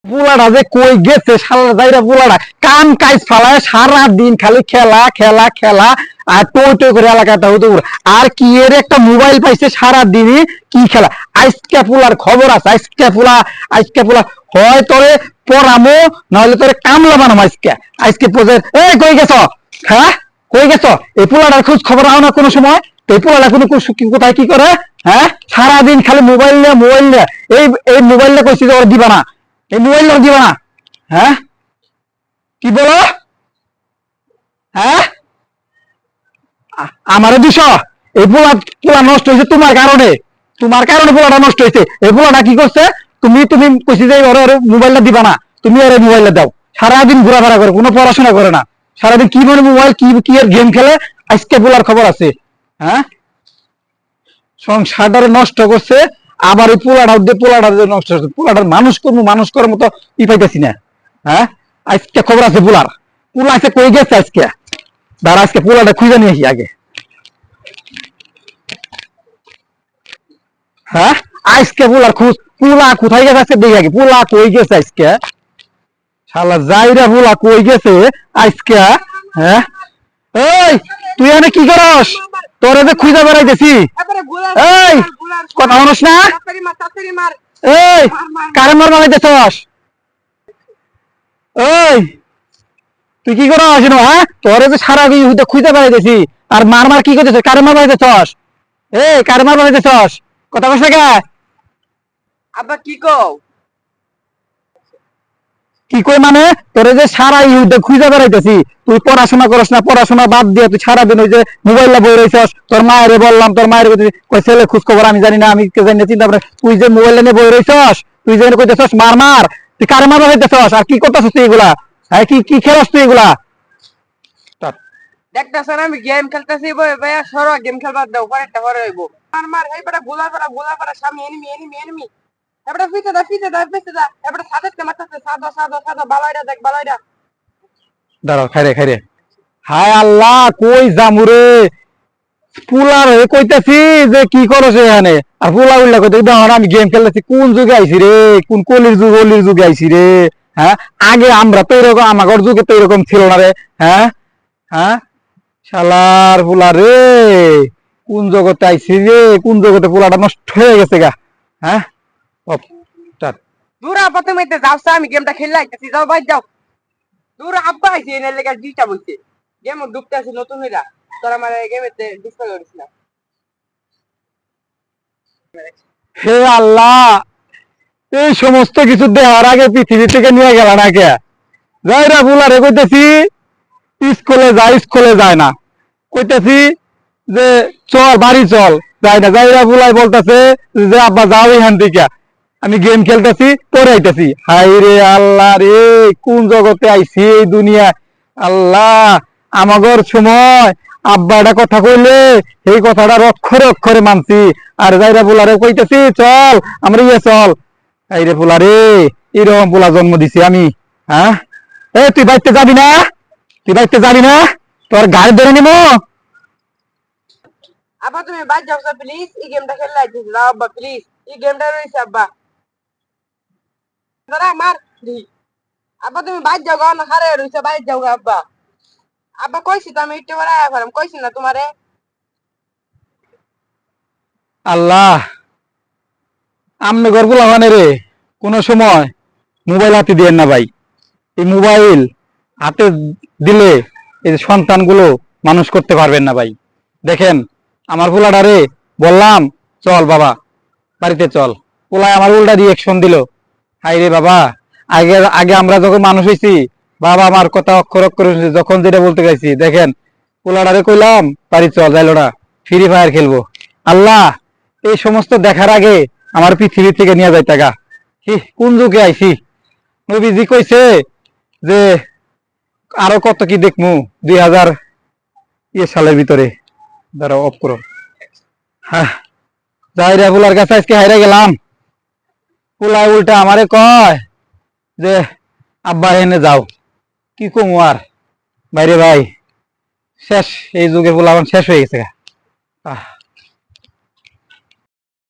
পোলাটা যে কই গেছে শালা যাইরা পোলাটা কাম কাজ ফালায় সারা দিন খালি খেলা খেলা খেলা আর টই টই করে এলাকাটা হতে আর কি এর একটা মোবাইল পাইছে সারা দিনই কি খেলা আজকে পোলার খবর আছে আজকে পোলা হয় তোরে পড়ামো নাহলে তোরে কামলা বানাম আজকে আজকে পোজে এই কই গেছ হ্যাঁ কই গেছ এই পোলাটার খোঁজ খবর আও না কোনো সময় এই পোলাটা কোনো কোথায় কি করে হ্যাঁ সারাদিন খালি মোবাইল নিয়ে এই এই মোবাইলটা কইছি যে ওর দিবা না এই মোবাইল দিবা না হ্যাঁ কি বলো হ্যাঁ আমারও দিছ এই পোলা পোলা নষ্ট হয়েছে তোমার কারণে পোলাটা নষ্ট হয়েছে এই পোলাটা কি করছে তুমি তুমি কইছি যে ওর মোবাইলটা দিবা না তুমি ওর মোবাইলটা দাও সারাদিন ঘোরাফেরা করে কোনো পড়াশোনা করে না সারাদিন কি মানে মোবাইল কি কি এর গেম খেলে আজকে পোলার খবর আছে হ্যাঁ সংসারটারে নষ্ট করছে আবার ওই পোলাটা নষ্ট করছে পোলাটার মানুষ করার মতো ই পাইতেছি না হ্যাঁ আজকে খবর আছে পোলা আছে কই গেছে আজকে দাঁড়া আজকে পোলাটা খুঁজে নিয়ে আসি আগে হ্যাঁ আজকে পোলা কোথায় গেছে আজকে দেখি আগে পোলা কই গেছে আজকে শালা যাইরা পোলা কই গেছে আজকে হ্যাঁ এই তুই এখানে কি করস তোরে যে খুঁজে বেড়াইতেছি এই কথা শুনস না এই কারে মার মারাইতেছস এই তুই কি করস হ্যাঁ তোরে যে সারা খুঁজে বেড়াইতেছি আর মার কি করতেছ কারে মার মারাইতেছস এই কারে মার মারাইতেছস কথা কস না কে আব্বা কি কও কি কই মানে তোরে যে সারা ইউতে খুঁজে বেড়াইতেছি তুই পড়াশোনা করস না পড়াশোনা বাদ দিয়ে তুই সারাদিন ওই যে মোবাইলটা বই রইছস তোর মায়েরে বললাম তোর মায়ের কই ছেলে খোঁজ খবর আমি জানি না আমি কে জানি না চিন্তা করে তুই যে মোবাইল নিয়ে বই রইছস তুই যে কইতেছস মার তুই কারে মার হইতেছস আর কি করতেছস তুই এগুলা হ্যাঁ কি কি খেলস তুই এগুলা দেখতাছেন আমি গেম খেলতেছি ভাইয়া সরো গেম খেলবার দাও পরেরটা পরে হইব মার এই বড় গোলা পড়া সামনে এনিমি এবারে ফিতে দা এবারে সাদাতে মারতেছে সাদা বালাইডা দাঁড়াও খাইরে হায় আল্লাহ কই জামুরে পুলার হয়ে কইতাছি যে কি করছ এখানে আর পুলা উল্লা কইতে দেখো আমি গেম খেলতেছি কোন যুগে আইছি রে কোন কলির যুগে আইছি রে হ্যাঁ আগে আমরা তো এরকম আমাগর যুগে তো এরকম ছিল না রে হ্যাঁ হ্যাঁ শালার পুলা রে কোন জগতে আইছি রে কোন জগতে পুলাটা নষ্ট হয়ে গেছে গা হ্যাঁ দূর আব্বা তুমি এতে যাও আমি গেমটা খেললে আইতাছি যাও ভাই যাও দূর আব্বা আইছে এনে লেগা দিটা বলছে গেম ডুবতে আছে নতুন হইরা তোরা আমার গেমেতে ডিসপ্লে করিস না হে আল্লাহ এই সমস্ত কিছু দেওয়ার আগে পৃথিবী থেকে নিয়ে গেল না কে যাইরা বুলারে কইতেছি স্কুলে যায় না কইতেছি যে চল বাড়ি চল যায় না যাইরা বুলাই বলতেছে যে আব্বা যাও এখান থেকে আমি গেম খেলতেছি পরে আইতেছি হাই রে আল্লাহ রে কোন জগতে আইছি এই দুনিয়া আল্লাহ আমাগর সময় আব্বা একটা কথা কইলে এই কথাটা অক্ষরে অক্ষরে মানছি আর যাইরা বুলারে কইতেছি চল আমরা চল এই রে বুলারে এরকম বুলা জন্ম দিছি আমি হ্যাঁ এ তুই বাইতে যাবি না তোর গাড়ি ধরে নিবো আব্বা তুমি বাদ যাও প্লিজ এই গেমটা খেললে আইতাছি যাও আব্বা প্লিজ এই গেমটা রইছে আব্বা দাঁড়া মার আব্বা তুমি বাদ যাও গা না হারে রইছে বাদ যাও গা আব্বা কইছি তো আমি একটু পরে আয়া পারাম কইছি না তোমারে আল্লাহ আমনে গর্বলা মানে রে কোন সময় মোবাইল হাতে দিয়েন না ভাই এই মোবাইল হাতে দিলে এই যে সন্তানগুলো মানুষ করতে পারবেন না ভাই দেখেন আমার পোলাটারে বললাম চল বাবা বাড়িতে চল পোলায় আমার উল্টা রিয়েকশন দিল হাই রে বাবা আগে আগে আমরা যখন মানুষ হয়েছি বাবা আমার কথা অক্ষর অক্ষর যখন যেটা বলতে গেছি দেখেন পোলাটারে কইলাম বাড়ি চল যাইলো না ফ্রি ফায়ার খেলবো আল্লাহ এই সমস্ত দেখার আগে আমার পৃথিবী থেকে নিয়ে যাই টাকা কোন যুগে আইছি নবীজি কইছে যে আরো কত কি দেখমু 2000 সালের ভিতরে দাঁড়াও অফ করো হ্যাঁ যাই রে বুলার কাছে আজকে হাইরা গেলাম পোলা উল্টা আমারে কয় যে আব্বা এনে যাও কি কমু আর বাইরে ভাই শেষ এই যুগে পোলা শেষ হয়ে গেছে